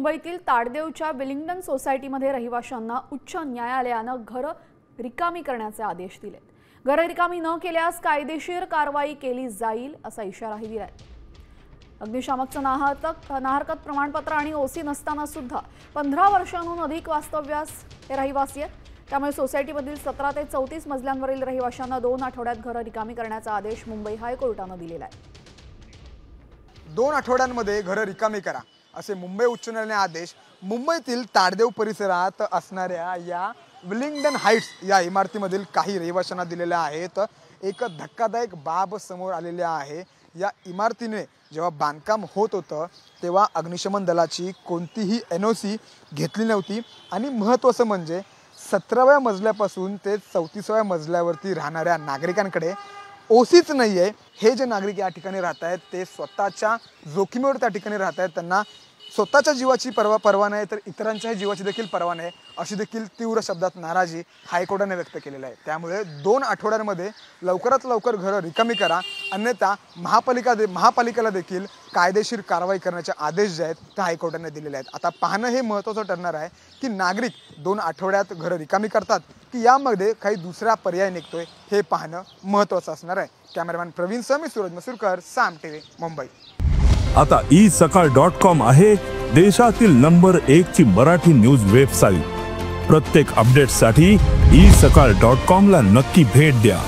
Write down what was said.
मुंबईतील ताडदेवच्या विलिंग्डन सोसायटीमध्ये रहिवाशांना उच्च न्यायालयानं घरं रिकामी करण्याचे आदेश दिलेत। घरं रिकामी न केल्यास कायदेशीर कारवाई केली जाईल असा इशाराही दिलाय। अग्निशामकचं नाहरकत प्रमाणपत्र आणि ओसी नसताना सुद्धा 15 वर्षांहून अधिक वास्तव्यास हे रहिवासी आहेत। त्यामुळे सोसायटीमधील 17 ते 34 मजल्यांवरील रहिवाशांना 2 आठवड्यात घरं रिकामी करण्याचा आदेश मुंबई हायकोर्टानं दिलेला आहे। 2 आठवड्यांमध्ये घरं रिकामी करा असे मुंबई उच्च न्यायालयाने आदेश मुंबईतील ताडदेव परिसरात असणाऱ्या या विलिंग्डन हाइट्स या इमारतीमधील काही रहिवाशांना दिलेल्या आहेत। एक धक्कादायक बाब समोर आलेली आहे। या इमारतीने जेव्हा बांधकाम होत होतं तेव्हा अग्निशमन दलाची कोणतीही एनओसी घेतली नव्हती आणि महत्त्वाचं म्हणजे 17व्या मजल्यापासून ते 34व्या मजल्यावरती राहणाऱ्या नागरिकांकडे ओसीच नाही आहे। हे जे नागरिक या ठिकाणी राहत आहेत ते स्वतःच्या जोखमीवर त्या ठिकाणी राहत आहेत। त्यांना स्वतःच्या जीवाची पर्वा नाही तर इतरांच्या जीवाची देखील पर्वा नाही अशी देखील तीव्र शब्दात नाराजी हायकोर्टाने व्यक्त केलेली आहे। त्यामुळे 2 आठवड्यांमध्ये लवकरात लवकर घरं रिकामी करा, अन्यथा महापालिकेला देखील कायदेशीर कारवाई करण्याचे आदेश जे आहेत ते हायकोर्टाने दिलेले आहेत। आता पाहणं हे महत्त्वाचं ठरणार आहे की नागरिक 2 आठवड्यात घरं रिकामी करतात की यामध्ये काही दुसरा पर्याय निघतोय हे पाहणं महत्त्वाचं असणार आहे। कॅमेरामॅन प्रवीण सह मी सूरज मसूरकर, साम टीव्ही मुंबई। आता isakal.com आहे देशातील नंबर 1 ची मराठी न्यूज वेबसाईट। प्रत्येक अपडेटसाठी isakal.com ला नक्की भेट द्या।